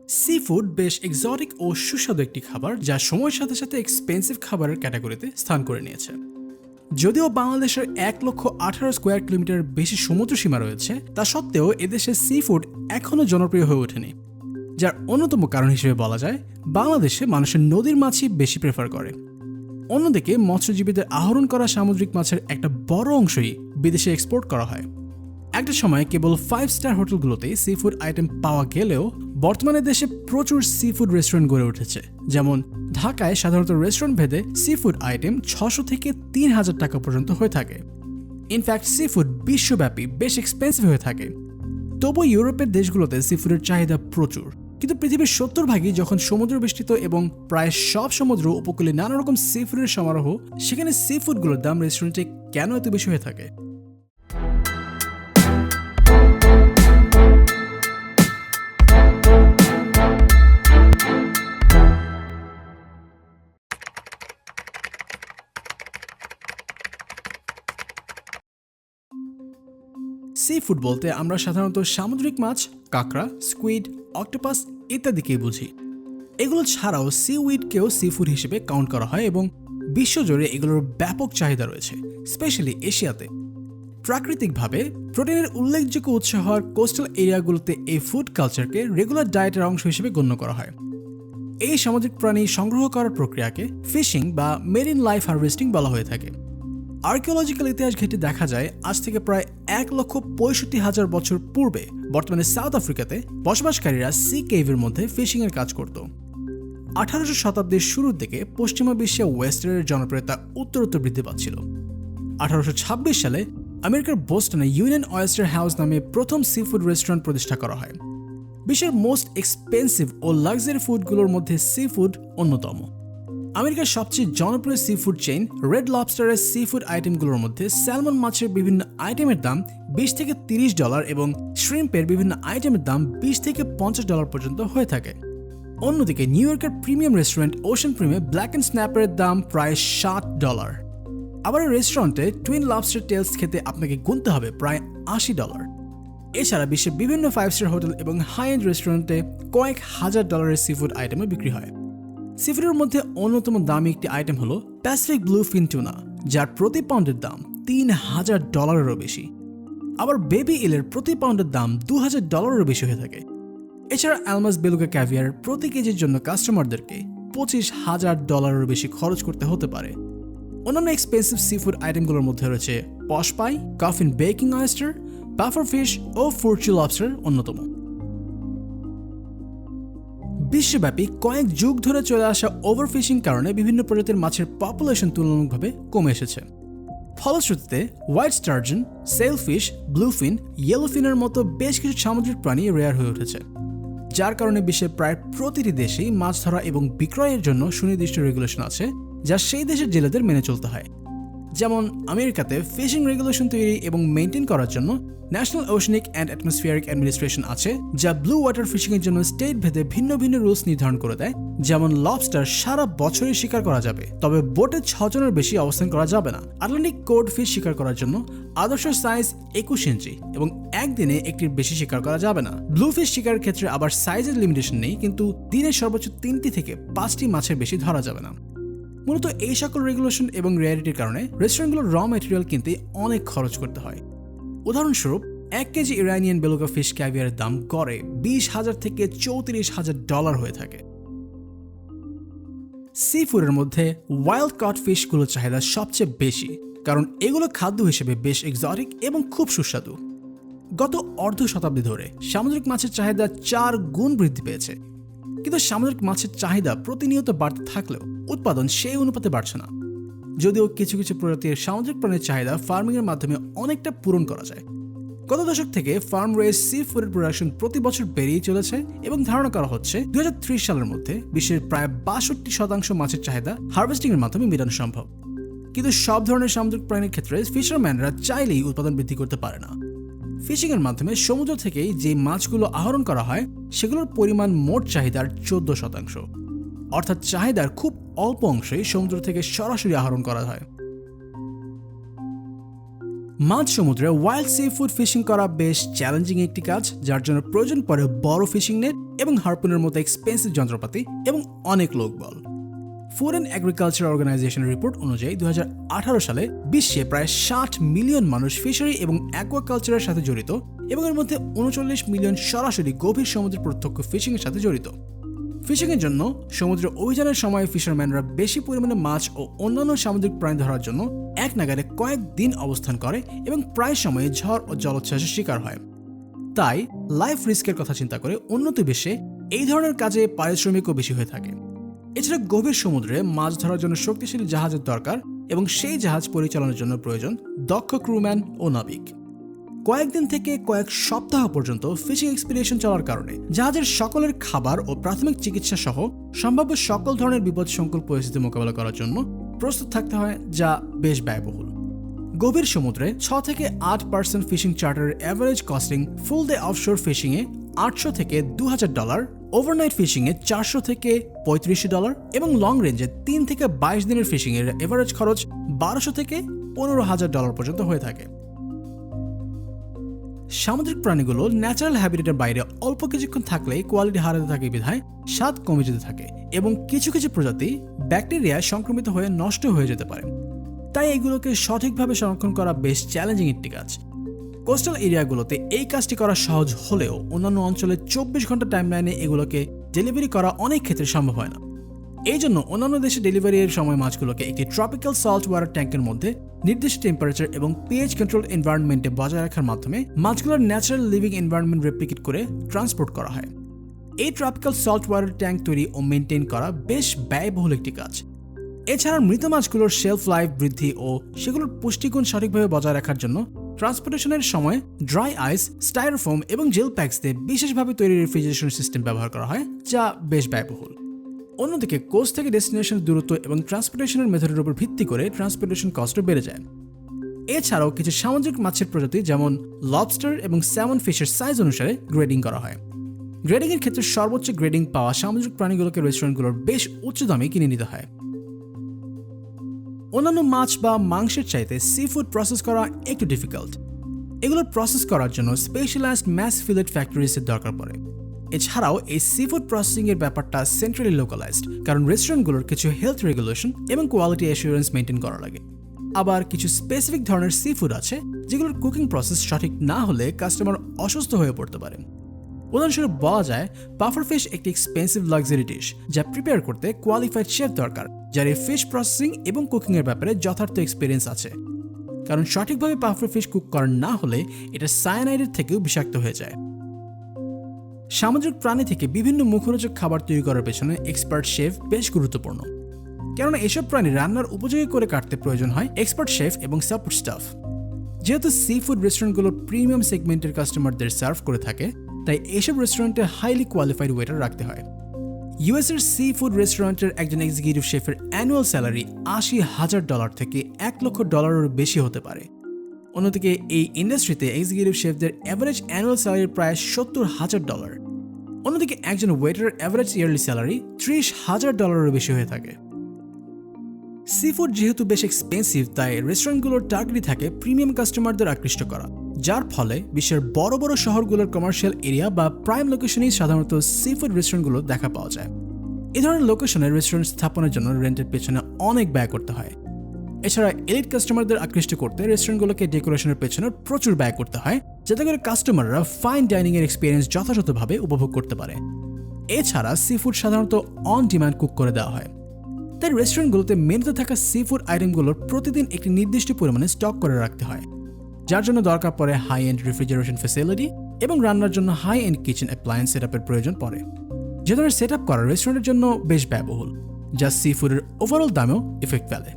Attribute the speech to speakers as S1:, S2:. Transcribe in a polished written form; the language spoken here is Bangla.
S1: সি ফুড বেশ এক্সোটিক ও সুস্বাদু একটি খাবার যা সময়ের সাথে সাথে এক্সপেন্সিভ খাবারের ক্যাটাগরিতে স্থান করে নিয়েছে। যদিও বাংলাদেশের 1,18,000 স্কোয়ার কিলোমিটার বেশি সমুদ্র সীমা রয়েছে, তা সত্ত্বেও এদেশে সি ফুড এখনও জনপ্রিয় হয়ে ওঠেনি। যার অন্যতম কারণ হিসেবে বলা যায় বাংলাদেশে মানুষের নদীর মাছই বেশি প্রেফার করে। অন্যদিকে মৎস্যজীবীদের আহরণ করা সামুদ্রিক মাছের একটা বড় অংশই বিদেশে এক্সপোর্ট করা হয়। একটা সময় কেবল 5 স্টার হোটেলগুলোতেই সি ফুড আইটেম পাওয়া গেলেও বর্তমানে দেশে প্রচুর সি ফুড রেস্টুরেন্ট গড়ে উঠেছে। যেমন ঢাকায় সাধারণত রেস্টুরেন্ট ভেদে সি ফুড আইটেম 600 থেকে 3,000 টাকা পর্যন্ত হয়ে থাকে। ইনফ্যাক্ট সি ফুড বিশ্বব্যাপী বেশ এক্সপেন্সিভ হয়ে থাকে। তবু ইউরোপের দেশগুলোতে সি ফুডের চাহিদা প্রচুর, কিন্তু পৃথিবীর 70 ভাগই যখন সমুদ্র বেষ্টিত এবং প্রায় সব সমুদ্র উপকূলে নানা রকম সি ফুডের সমারোহ, সেখানে সি ফুডগুলোর দাম রেস্টুরেন্টে কেন এত বেশি হয়ে থাকে? সি ফুড বলতে আমরা সাধারণত সামুদ্রিক মাছ, কাঁকড়া, স্কুইড, অক্টোপাস ইত্যাদিকেই বুঝি। এগুলো ছাড়াও সি উইডকেও সি ফুড হিসেবে কাউন্ট করা হয় এবং বিশ্বজুড়ে এগুলোর ব্যাপক চাহিদা রয়েছে, স্পেশালি এশিয়াতে। প্রাকৃতিকভাবে প্রোটিনের উল্লেখযোগ্য উৎস হওয়ার কোস্টাল এরিয়াগুলোতে এই ফুড কালচারকে রেগুলার ডায়েটের অংশ হিসেবে গণ্য করা হয়। এই সামুদ্রিক প্রাণী সংগ্রহ করার প্রক্রিয়াকে ফিশিং বা মেরিন লাইফ হারভেস্টিং বলা হয়ে থাকে। আর্কিওলজিক্যাল ইতিহাস ঘেঁটে দেখা যায় আজ থেকে প্রায় 1,65,000 বছর পূর্বে বর্তমানে সাউথ আফ্রিকাতে বসবাসকারীরা সি কেভের মধ্যে ফিশিং এর কাজ করত। 1800 শতাব্দীর শুরুর দিকে পশ্চিমা বিশ্বে ওয়েস্টার্নের জনপ্রিয়তা উত্তরোত্তর বৃদ্ধি পাচ্ছিল। 1826 সালে আমেরিকার বোস্টনে ইউনিয়ন অয়েস্টার হাউস নামে প্রথম সি ফুড রেস্টুরেন্ট প্রতিষ্ঠা করা হয়। বিশ্বের মোস্ট এক্সপেন্সিভ ও লাক্সারি ফুডগুলোর মধ্যে সি ফুড অন্যতম। আমেরিকার সবচেয়ে জনপ্রিয় সি ফুড চেইন রেড লবস্টারের সি ফুড আইটেমগুলোর মধ্যে স্যালমন মাছের বিভিন্ন আইটেমের দাম $20 থেকে $30 এবং শ্রিম্পের বিভিন্ন আইটেমের দাম $20 থেকে $50 পর্যন্ত হয়ে থাকে। অন্যদিকে নিউ ইয়র্কের প্রিমিয়াম রেস্টুরেন্ট ওশান প্রিমে ব্ল্যাক অ্যান্ড স্ন্যাপারের দাম প্রায় $60। আবার এই রেস্টুরেন্টে টুইন লবস্টার টেলস খেতে আপনাকে গুনতে হবে প্রায় $80। এছাড়া বিশ্বের বিভিন্ন 5 স্টার হোটেল এবং হাই এন্ড রেস্টুরেন্টে কয়েক হাজার ডলারের সি ফুড আইটেমও বিক্রি হয়। সি ফুডের মধ্যে অন্যতম দামি একটি আইটেম হলো প্যাসিফিক ব্লু ফিন টুনা, যার প্রতি পাউন্ডের দাম $3,000 বেশি। আবার বেবি ইলের প্রতি পাউন্ডের দাম $2,000 বেশি হয়ে থাকে। এছাড়া অ্যালমাস বেলুগা ক্যাভিয়ার প্রতি কেজির জন্য কাস্টমারদেরকে $25,000 বেশি খরচ করতে হতে পারে। অন্যান্য এক্সপেন্সিভ সি ফুড আইটেমগুলোর মধ্যে রয়েছে পশ পাই, Coffin baking oyster, puffer fish ও ফুরচি লবস্টার অন্যতম। বিশ্বব্যাপী কয়েক যুগ ধরে চলে আসা ওভারফিশিং কারণে বিভিন্ন প্রজাতির মাছের পপুলেশন তুলনামূলকভাবে কমে এসেছে। ফলশ্রুতিতে হোয়াইট স্টার্জন, সেলফিশ, ব্লুফিন, ইয়েলোফিনের মতো বেশ কিছু সামুদ্রিক প্রাণী রেয়ার হয়ে উঠেছে, যার কারণে বিশ্বের প্রায় প্রতিটি দেশেই মাছ ধরা এবং বিক্রয়ের জন্য সুনির্দিষ্ট রেগুলেশন আছে যা সেই দেশের জেলেদের মেনে চলতে হয়। যেমন আমেরিকাতে ফিশিং রেগুলেশন তৈরি এবং মেনটেন করার জন্য ন্যাশনাল ওশনিক অ্যান্ড অ্যাটমসফিয়ারিক অ্যাডমিনিস্ট্রেশন আছে, যা ব্লু ওয়াটার ফিশিং এর জন্য স্টেট ভেদে ভিন্ন ভিন্ন রুলস নির্ধারণ করে দেয়। যেমন লবস্টার সারা বছরই শিকার করা যাবে, তবে বোটে 6 জনের বেশি অবস্থান করা যাবে না। আটলান্টিক কোড ফিশ শিকার করার জন্য আদর্শ সাইজ 21 ইঞ্চি এবং একদিনে একটির বেশি শিকার করা যাবে না। ব্লু ফিশ শিকারের ক্ষেত্রে আবার সাইজের লিমিটেশন নেই, কিন্তু দিনে সর্বোচ্চ 3টি থেকে 5টি মাছের বেশি ধরা যাবে না। মূলত এই সকল রেগুলেশন এবং রেয়ারিটির কারণে রেস্টুরেন্টগুলোর র ম্যাটেরিয়াল কিনতে অনেক খরচ করতে হয়। উদাহরণস্বরূপ 1 কেজি ইরানিয়ান বেলুগা ফিশ ক্যাভিয়ারের দাম গড়ে $20,000 থেকে $34,000 হয়ে থাকে। সি ফুডের মধ্যে ওয়াইল্ড কট ফিশগুলোর চাহিদা সবচেয়ে বেশি, কারণ এগুলো খাদ্য হিসেবে বেশ এক্সোটিক এবং খুব সুস্বাদু। গত অর্ধ শতাব্দী ধরে সামুদ্রিক মাছের চাহিদা 4 গুণ বৃদ্ধি পেয়েছে, কিন্তু সামুদ্রিক মাছের চাহিদা প্রতিনিয়ত বাড়তে থাকলেও উৎপাদন সেই অনুপাতে বাড়ছে না। যদিও কিছু কিছু প্রজাতির সামুদ্রিক প্রাণীর চাহিদা ফার্মিংয়ের মাধ্যমে অনেকটা পূরণ করা যায়। গত দশক থেকে ফার্ম রেজ সি ফুডের প্রোডাকশন প্রতি বছর বেড়েই চলেছে এবং ধারণা করা হচ্ছে 2030 সালের মধ্যে বিশ্বের প্রায় 62% মাছের চাহিদা হারভেস্টিং এর মাধ্যমে মেটানো সম্ভব। কিন্তু সব ধরনের সামুদ্রিক প্রাণীর ক্ষেত্রে ফিশারম্যানরা চাইলেই উৎপাদন বৃদ্ধি করতে পারে না। ফিশিং এর মাধ্যমে সমুদ্র থেকেই যে মাছগুলো আহরণ করা হয় সেগুলোর পরিমাণ মোট চাহিদার 14%, অর্থাৎ চাহিদার খুব অল্প অংশই সমুদ্র থেকে সরাসরি আহরণ করা হয়। মাঝ সমুদ্রে ওয়াইল্ড সি ফুড ফিশিং করা বেশ চ্যালেঞ্জিং একটি কাজ, যার জন্য প্রয়োজন পড়ে বড় ফিশিং নেট এবং হারপুনের মতো এক্সপেন্সিভ যন্ত্রপাতি এবং অনেক লোকবল। ফুড অ্যান্ড এগ্রিকালচার অর্গানাইজেশনের রিপোর্ট অনুযায়ী 2018 সালে বিশ্বে প্রায় 60 মিলিয়ন মানুষ ফিশারি এবং অ্যাকোয়াকালচারের সাথে জড়িত এবং এর মধ্যে 39 মিলিয়ন সরাসরি গভীর সমুদ্রের প্রত্যক্ষ ফিশিংয়ের সাথে জড়িত। ফিশিংয়ের জন্য সমুদ্রে অভিযানের সময় ফিশারম্যানরা বেশি পরিমাণে মাছ ও অন্যান্য সামুদ্রিক প্রাণী ধরার জন্য এক নাগারে কয়েকদিন অবস্থান করে এবং প্রায় সময়ে ঝড় ও জলোচ্ছ্বাসের শিকার হয়। তাই লাইফ রিস্কের কথা চিন্তা করে উন্নত বিশ্বে এই ধরনের কাজে পারিশ্রমিকও বেশি হয়ে থাকে। এছাড়া গভীর সমুদ্রে মাছ ধরার জন্য শক্তিশালী জাহাজের দরকার এবং সেই জাহাজ পরিচালনার জন্য প্রয়োজন দক্ষ ক্রুম্যান ও নাবিক। কয়েকদিন থেকে কয়েক সপ্তাহ পর্যন্ত ফিশিং এক্সপিডিশন চলার কারণে জাহাজের সকলের খাবার ও প্রাথমিক চিকিৎসা সহ সম্ভাব্য সকল ধরনের বিপদসংকুল পরিস্থিতি মোকাবেলা করার জন্য প্রস্তুত থাকতে হয়, যা বেশ ব্যয়বহুল। গভীর সমুদ্রে 6 থেকে 8% ফিশিং চার্টারের অ্যাভারেজ কস্টিং ফুল ডে অফশোর ফিশিংয়ে $800 থেকে $2,000, ওভারনাইট ফিশিংয়ে $400 থেকে $35 এবং লং রেঞ্জে 3 থেকে 22 দিনের ফিশিংয়ের এভারেজ খরচ $1,200 থেকে $15,000 পর্যন্ত হয়ে থাকে। সামুদ্রিক প্রাণীগুলো ন্যাচারাল হ্যাবিটেটের বাইরে অল্প কিছুক্ষণ থাকলেই কোয়ালিটি হারাতে থাকে বিধায় স্বাদ কমে যেতে থাকে এবং কিছু কিছু প্রজাতি ব্যাকটেরিয়ায় সংক্রমিত হয়ে নষ্ট হয়ে যেতে পারে। তাই এগুলোকে সঠিকভাবে সংরক্ষণ করা বেশ চ্যালেঞ্জিং একটি কাজ। কোস্টাল এরিয়াগুলোতে এই কাজটি করা সহজ হলেও অন্যান্য অঞ্চলে 24 ঘন্টা টাইমলাইনে এগুলোকে ডেলিভারি করা অনেক ক্ষেত্রে সম্ভব হয় না। এই জন্য অন্যান্য দেশে ডেলিভারির সময় মাছগুলোকে একটি ট্রপিক্যাল সল্ট ওয়াটার ট্যাঙ্কের মধ্যে নির্দিষ্ট টেম্পারেচার এবং পিএইচ কন্ট্রোল এনভায়রনমেন্টে বজায় রাখার মাধ্যমে মাছগুলোর ন্যাচারাল লিভিং এনভায়রনমেন্ট রেপ্লিকেট করে ট্রান্সপোর্ট করা হয়। এই ট্রপিক্যাল সল্ট ওয়াটার ট্যাঙ্ক তৈরি ও মেনটেন করা বেশ ব্যয়বহুল একটি কাজ। এছাড়া মৃত মাছগুলোর শেলফ লাইফ বৃদ্ধি ও সেগুলোর পুষ্টিগুণ সঠিকভাবে বজায় রাখার জন্য ট্রান্সপোর্টেশনের সময় ড্রাই আইস, স্টাইরোফোম এবং জেল প্যাকস দিয়ে বিশেষভাবে তৈরি রেফ্রিজারেশন সিস্টেম ব্যবহার করা হয়, যা বেশ ব্যয়বহুল। অন্যদিকে কোস্ট থেকে ডেস্টিনেশনের দূরত্ব এবং ট্রান্সপোর্টেশনের মেথডের উপর ভিত্তি করে ট্রান্সপোর্টেশন কস্টও বেড়ে যায়। এছাড়াও কিছু সামুদ্রিক মাছের প্রজাতি যেমন লবস্টার এবং স্যামন ফিশের সাইজ অনুসারে গ্রেডিং করা হয়। গ্রেডিংয়ের ক্ষেত্রে সর্বোচ্চ গ্রেডিং পাওয়া সামুদ্রিক প্রাণীগুলোকে রেস্টুরেন্টগুলোর বেশ উচ্চ দামে কিনে নিতে হয়। অন্যান্য মাছ বা মাংসের চাইতে সি ফুড প্রসেস করা একটু ডিফিকাল্ট। এগুলো প্রসেস করার জন্য স্পেশালাইজড ম্যাস ফিলেট ফ্যাক্টরিজের দরকার পড়ে। এছাড়াও এই সি ফুড প্রসেসিং এর ব্যাপারটা সেন্ট্রালি লোকালাইজড, কারণ রেস্টুরেন্টগুলোর কিছু হেলথ রেগুলেশন এবং কোয়ালিটি অ্যাসুরেন্স মেনটেন করা লাগে। আবার কিছু স্পেসিফিক ধরনের সি ফুড আছে যেগুলোর কুকিং প্রসেস সঠিক না হলে কাস্টমার অসুস্থ হয়ে পড়তে পারে। উদাহরণস্বরূপ বলা যায় পাফার ফিশ একটি এক্সপেন্সিভ লাক্সারি ডিশ, যা প্রিপেয়ার করতে কোয়ালিফাইড শেফ দরকার যার এই ফিশ প্রসেসিং এবং কুকিং এর ব্যাপারে যথার্থ এক্সপিরিয়েন্স আছে। কারণ সঠিকভাবে পাফার ফিশ কুক করা না হলে এটা সায়ানাইডের থেকেও বিষাক্ত হয়ে যায়। সামুদ্রিক প্রাণী থেকে বিভিন্ন মুখরোচক খাবার তৈরি করার পেছনে এক্সপার্ট শেফ বেশ গুরুত্বপূর্ণ, কেননা এসব প্রাণী রান্নার উপযোগী করে কাটতে প্রয়োজন হয় এক্সপার্ট শেফ এবং সাপোর্ট স্টাফ। যেহেতু সি ফুড রেস্টুরেন্টগুলো প্রিমিয়াম সেগমেন্টের কাস্টমারদের সার্ভ করে থাকে, তাই এসব রেস্টুরেন্টে হাইলি কোয়ালিফাইড ওয়েটার রাখতে হয়। ইউএসের সি ফুড রেস্টুরেন্টের একজন এক্সিকিউটিভ শেফের অ্যানুয়াল স্যালারি $80,000 থেকে $1,00,000 বেশি হতে পারে। অন্যদিকে এই ইন্ডাস্ট্রিতে এক্সিকিউটিভ শেফদের অ্যাভারেজ অ্যানুয়াল স্যালারি প্রায় $70,000। অন্যদিকে একজন ওয়েটারের অ্যাভারেজ ইয়ারলি স্যালারি $30,000 বেশি হয়ে থাকে। সি ফুড যেহেতু বেশ এক্সপেন্সিভ, তাই রেস্টুরেন্টগুলোর টার্গেটই থাকে প্রিমিয়াম কাস্টমারদের আকৃষ্ট করা, যার ফলে বিশ্বের বড় বড় শহরগুলোর কমার্শিয়াল এরিয়া বা প্রাইম লোকেশনেই সাধারণত সি ফুড রেস্টুরেন্টগুলো দেখা পাওয়া যায়। এই ধরনের লোকেশনে রেস্টুরেন্ট স্থাপনের জন্য রেন্টের পেছনে অনেক ব্যয় করতে হয়। এছাড়া এলিট কাস্টমারদের আকৃষ্ট করতে রেস্টুরেন্টগুলোকে ডেকোরেশনের পেছনে প্রচুর ব্যয় করতে হয়, যাতে করে কাস্টমাররা ফাইন ডাইনিং এর এক্সপিরিয়েন্স যথাযথভাবে উপভোগ করতে পারে। এছাড়া সি ফুড সাধারণত অন ডিমান্ড কুক করে দেওয়া হয়, তাই রেস্টুরেন্টগুলোতে মেনুতে থাকা সি ফুড আইটেমগুলোর প্রতিদিন একটি নির্দিষ্ট পরিমাণে স্টক করে রাখতে হয়, যার জন্য দরকার পড়ে হাই এন্ড রেফ্রিজারেশন ফ্যাসিলিটি এবং রান্নার জন্য হাই এন্ড কিচেন অ্যাপ্লায়েন্স সেটআপের প্রয়োজন পড়ে। যে ধরনের সেটআপ করা রেস্টুরেন্টের জন্য বেশ ব্যয়বহুল, যা সি ফুডের ওভারঅল দামেও ইফেক্ট ফেলে।